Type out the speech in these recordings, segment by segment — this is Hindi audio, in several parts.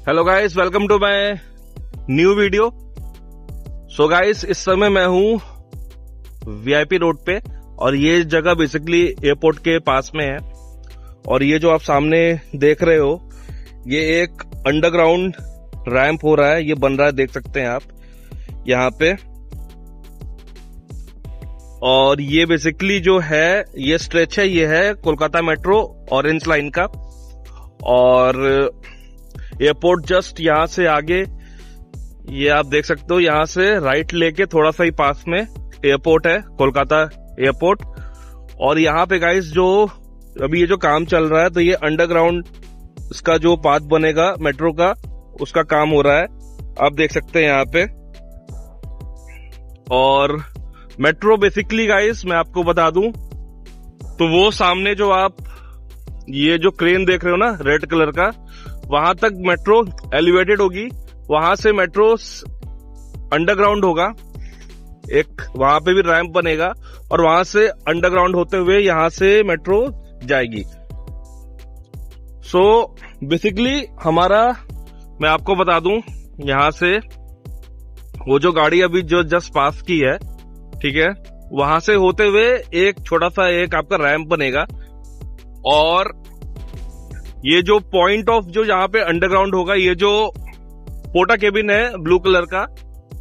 Hello guys, welcome to my new video. So guys, इस समय मैं हूँ वीआईपी रोड पे और ये जगह बेसिकली एयरपोर्ट के पास में है। और ये जो आप सामने देख रहे हो, ये एक अंडरग्राउंड रैंप हो रहा है, ये बन रहा है, देख सकते हैं आप यहाँ पे। और ये बेसिकली जो है, ये स्ट्रेच है, ये है कोलकाता मेट्रो ऑरेंज लाइन का। और एयरपोर्ट जस्ट यहां से आगे, ये आप देख सकते हो, यहां से राइट लेके थोड़ा सा ही पास में एयरपोर्ट है, कोलकाता एयरपोर्ट। और यहाँ पे गाइस, जो अभी ये जो काम चल रहा है, तो ये अंडरग्राउंड इसका जो पाथ बनेगा मेट्रो का, उसका काम हो रहा है, आप देख सकते हैं यहाँ पे। और मेट्रो बेसिकली गाइस, मैं आपको बता दूं तो वो सामने जो आप ये जो क्रेन देख रहे हो ना, रेड कलर का, वहां तक मेट्रो एलिवेटेड होगी। वहां से मेट्रो अंडरग्राउंड होगा, एक वहां पे भी रैंप बनेगा और वहां से अंडरग्राउंड होते हुए यहां से मेट्रो जाएगी। सो बेसिकली हमारा, मैं आपको बता दूं, यहां से वो जो गाड़ी अभी जो जस्ट पास की है, ठीक है, वहां से होते हुए एक छोटा सा एक आपका रैंप बनेगा। और ये जो पॉइंट ऑफ जो यहाँ पे अंडरग्राउंड होगा, ये जो पोटा केबिन है ब्लू कलर का,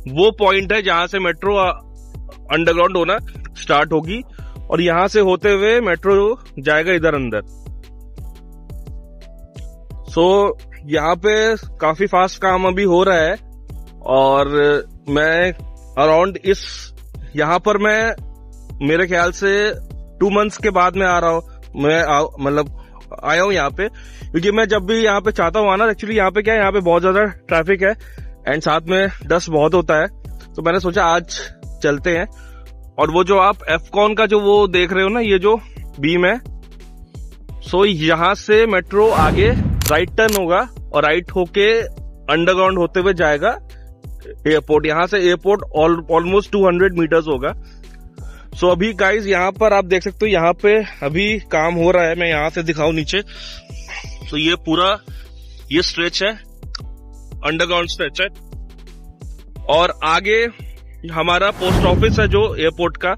वो पॉइंट है जहां से मेट्रो अंडरग्राउंड होना स्टार्ट होगी। और यहां से होते हुए मेट्रो जाएगा इधर अंदर। सो यहाँ पे काफी फास्ट काम अभी हो रहा है। और मैं अराउंड यहाँ पर मैं मेरे ख्याल से 2 मंथ्स के बाद में आ रहा हूँ, मतलब आया हूँ यहाँ पे, क्योंकि मैं जब भी यहाँ पे चाहता हूँ आना, एक्चुअली यहाँ पे क्या है, यहाँ पे बहुत ज्यादा ट्रैफिक है एंड साथ में डस्ट बहुत होता है। तो मैंने सोचा आज चलते हैं। और वो जो आप एफकॉन का जो वो देख रहे हो ना, ये जो बीम है, सो यहाँ से मेट्रो आगे राइट टर्न होगा और राइट होके अंडरग्राउंड होते हुए जाएगा एयरपोर्ट। यहाँ से एयरपोर्ट ऑलमोस्ट 200 मीटर्स होगा। सो अभी गाइज यहाँ पर आप देख सकते हो, यहाँ पे अभी काम हो रहा है। मैं यहाँ से दिखाऊं नीचे, तो ये पूरा ये स्ट्रेच है, अंडरग्राउंड स्ट्रेच है। और आगे हमारा पोस्ट ऑफिस है जो एयरपोर्ट का,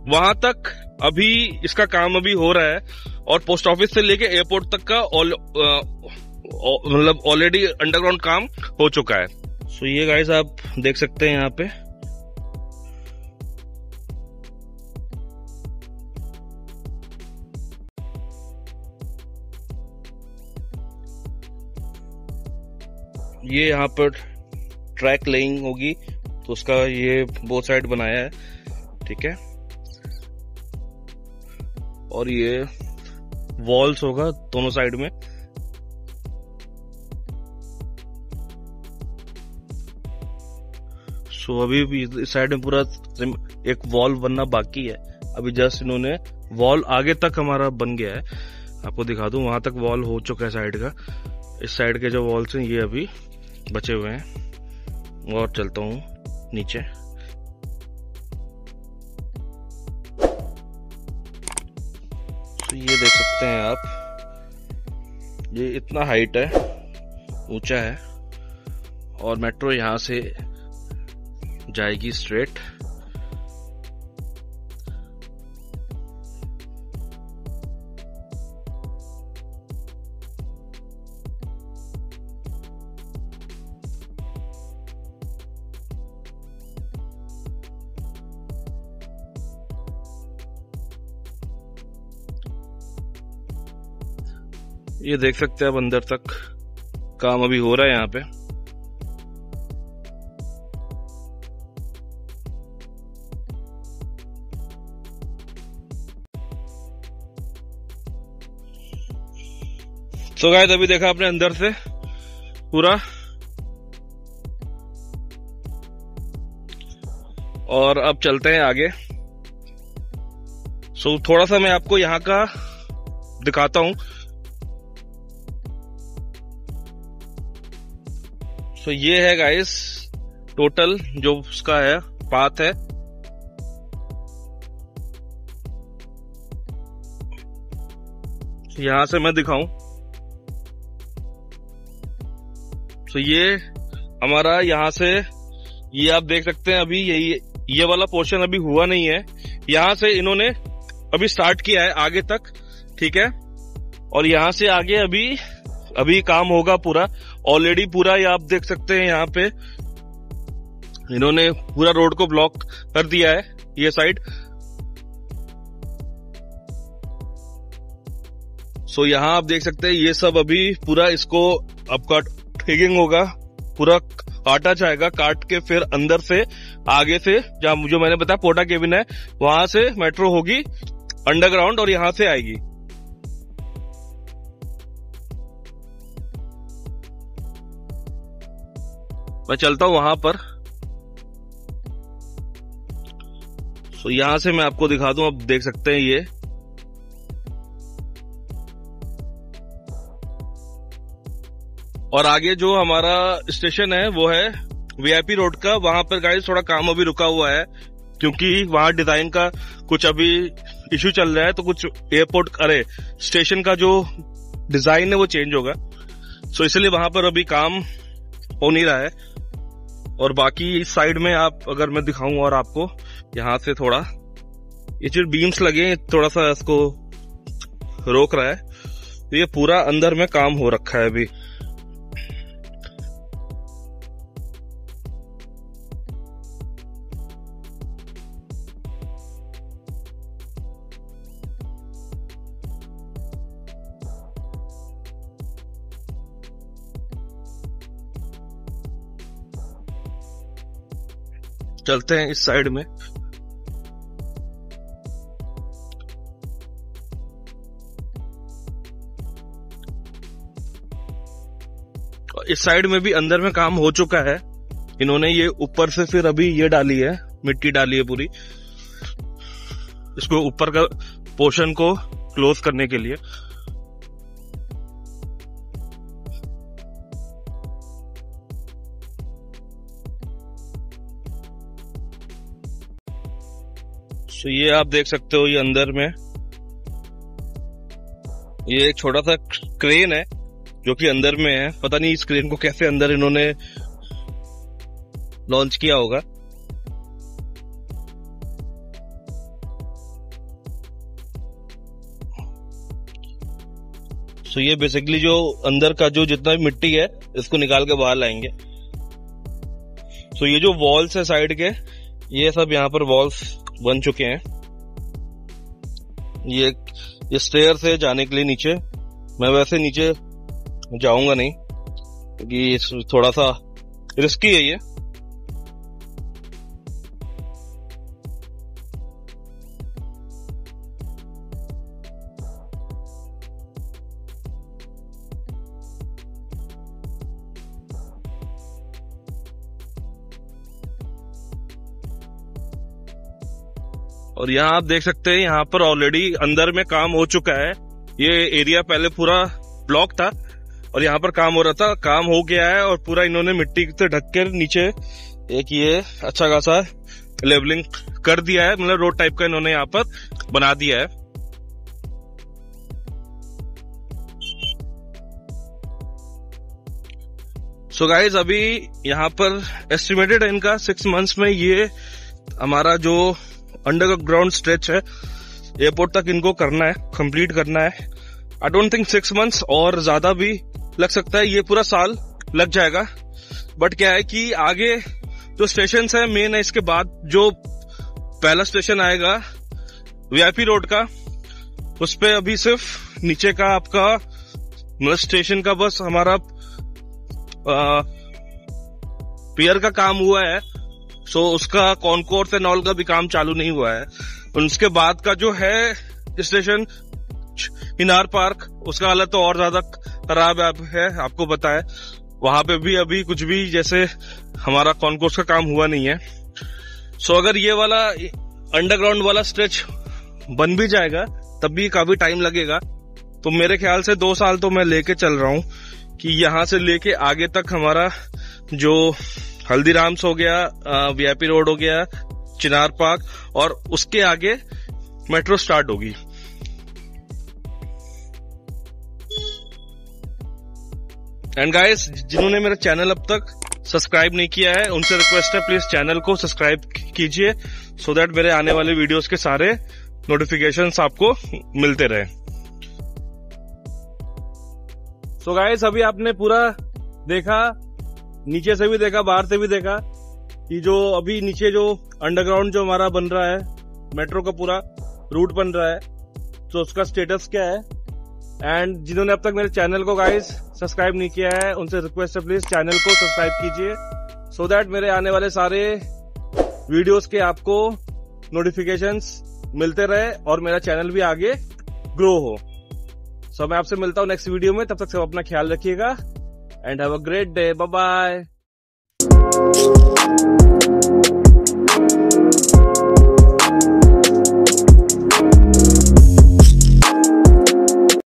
वहां तक अभी इसका काम अभी हो रहा है। और पोस्ट ऑफिस से लेके एयरपोर्ट तक का मतलब ऑलरेडी अंडरग्राउंड काम हो चुका है। सो ये गाइज आप देख सकते हैं यहाँ पे। ये यहाँ पर ट्रैक लेइंग होगी, तो उसका ये बोथ साइड बनाया है, ठीक है। और ये वॉल्स होगा दोनों साइड में। सो अभी भी इस साइड में पूरा एक वॉल बनना बाकी है। अभी जस्ट इन्होंने वॉल आगे तक हमारा बन गया है, आपको दिखा दूं, वहां तक वॉल हो चुका है साइड का। इस साइड के जो वॉल्स हैं ये अभी बचे हुए हैं। और चलता हूं नीचे। तो ये देख सकते हैं आप, ये इतना हाइट है, ऊंचा है। और मेट्रो यहां से जाएगी स्ट्रेट। ये देख सकते हैं आप, अंदर तक काम अभी हो रहा है यहाँ पे। सो गाइस, अभी देखा आपने अंदर से पूरा। और अब चलते हैं आगे। सो थोड़ा सा मैं आपको यहाँ का दिखाता हूं। सो ये है गाइस टोटल जो उसका है पाथ है। यहां से मैं दिखाऊं, तो ये हमारा यहाँ से, ये आप देख सकते हैं अभी ये वाला पोर्शन अभी हुआ नहीं है। यहाँ से इन्होंने अभी स्टार्ट किया है आगे तक, ठीक है। और यहाँ से आगे अभी काम होगा पूरा। ऑलरेडी पूरा ये आप देख सकते हैं, यहाँ पे इन्होंने पूरा रोड को ब्लॉक कर दिया है ये साइड। सो यहाँ आप देख सकते हैं ये सब अभी पूरा इसको आपका ठेगिंग होगा, पूरा काटा जाएगा। काट के फिर अंदर से आगे से जहां जो मैंने बताया पोटा केबिन है, वहां से मेट्रो होगी अंडरग्राउंड और यहां से आएगी। मैं चलता हूं वहां पर। सो यहां से मैं आपको दिखा दूं, अब देख सकते हैं ये और आगे जो हमारा स्टेशन है वो है वीआईपी रोड का। वहां पर गाइस थोड़ा काम अभी रुका हुआ है क्योंकि वहां डिजाइन का कुछ अभी इश्यू चल रहा है, तो कुछ स्टेशन का जो डिजाइन है वो चेंज होगा। सो इसलिए वहां पर अभी काम हो नहीं रहा है। और बाकी इस साइड में आप अगर मैं दिखाऊं और आपको यहां से थोड़ा ये जो बीम्स लगे थोड़ा सा इसको रोक रहा है, तो ये पूरा अंदर में काम हो रखा है अभी। चलते हैं इस साइड में। इस साइड में भी अंदर में काम हो चुका है। इन्होंने ये ऊपर से फिर अभी ये डाली है, मिट्टी डाली है पूरी, इसको ऊपर का पोर्शन को क्लोज करने के लिए। तो ये आप देख सकते हो, ये अंदर में ये एक छोटा सा क्रेन है जो कि अंदर में है। पता नहीं इस क्रेन को कैसे अंदर इन्होंने लॉन्च किया होगा। तो ये बेसिकली जो अंदर का जो जितना भी मिट्टी है इसको निकाल के बाहर लाएंगे। तो ये जो वॉल्स है साइड के, ये सब यहाँ पर वॉल्स बन चुके हैं। ये स्टेयर से जाने के लिए नीचे, मैं वैसे नीचे जाऊंगा नहीं क्योंकि थोड़ा सा रिस्की है ये। और यहाँ आप देख सकते हैं, यहाँ पर ऑलरेडी अंदर में काम हो चुका है। ये एरिया पहले पूरा ब्लॉक था और यहाँ पर काम हो रहा था, काम हो गया है और पूरा इन्होंने मिट्टी से ढक कर नीचे एक ये अच्छा खासा लेवलिंग कर दिया है, मतलब रोड टाइप का इन्होंने यहाँ पर बना दिया है। सो गाइज अभी यहाँ पर एस्टिमेटेड है इनका 6 मंथ्स में ये हमारा जो अंडरग्राउंड स्ट्रेच है एयरपोर्ट तक इनको करना है, कंप्लीट करना है। आई डोंट थिंक 6 मंथ्स और ज्यादा भी लग सकता है, ये पूरा साल लग जाएगा। बट क्या है कि आगे जो स्टेशन है मेन है, इसके बाद जो पहला स्टेशन आएगा वीआईपी रोड का, उस पे अभी सिर्फ नीचे का आपका मतलब स्टेशन का बस हमारा पियर का काम हुआ है। सो उसका कॉन्कोर्स एंड ऑल का भी काम चालू नहीं हुआ है। उसके बाद का जो है स्टेशन हिनार पार्क, उसका हालत तो और ज्यादा खराब है, आपको पता है। वहां पे भी अभी कुछ भी जैसे हमारा कॉन्कोर्स का काम हुआ नहीं है। सो अगर ये वाला अंडरग्राउंड वाला स्ट्रेच बन भी जाएगा तब भी काफी टाइम लगेगा। तो मेरे ख्याल से 2 साल तो मैं लेके चल रहा हूं कि यहां से लेके आगे तक हमारा जो हल्दीराम्स हो गया, वीआईपी रोड हो गया, चिनार पार्क और उसके आगे मेट्रो स्टार्ट होगी। एंड गाइस, जिन्होंने मेरा चैनल अब तक सब्सक्राइब नहीं किया है उनसे रिक्वेस्ट है, प्लीज चैनल को सब्सक्राइब कीजिए सो दैट मेरे आने वाले वीडियोस के सारे नोटिफिकेशंस आपको मिलते रहे। सो गाइस, अभी आपने पूरा देखा, नीचे से भी देखा, बाहर से भी देखा कि जो अभी नीचे जो अंडरग्राउंड जो हमारा बन रहा है, मेट्रो का पूरा रूट बन रहा है, तो उसका स्टेटस क्या है। एंड जिन्होंने अब तक मेरे चैनल को गाइस सब्सक्राइब नहीं किया है उनसे रिक्वेस्ट है, प्लीज चैनल को सब्सक्राइब कीजिए सो दैट मेरे आने वाले सारे वीडियोस के आपको नोटिफिकेशंस मिलते रहे और मेरा चैनल भी आगे ग्रो हो। सो मैं आपसे मिलता हूँ नेक्स्ट वीडियो में, तब तक सब अपना ख्याल रखिएगा and have a great day. Bye bye.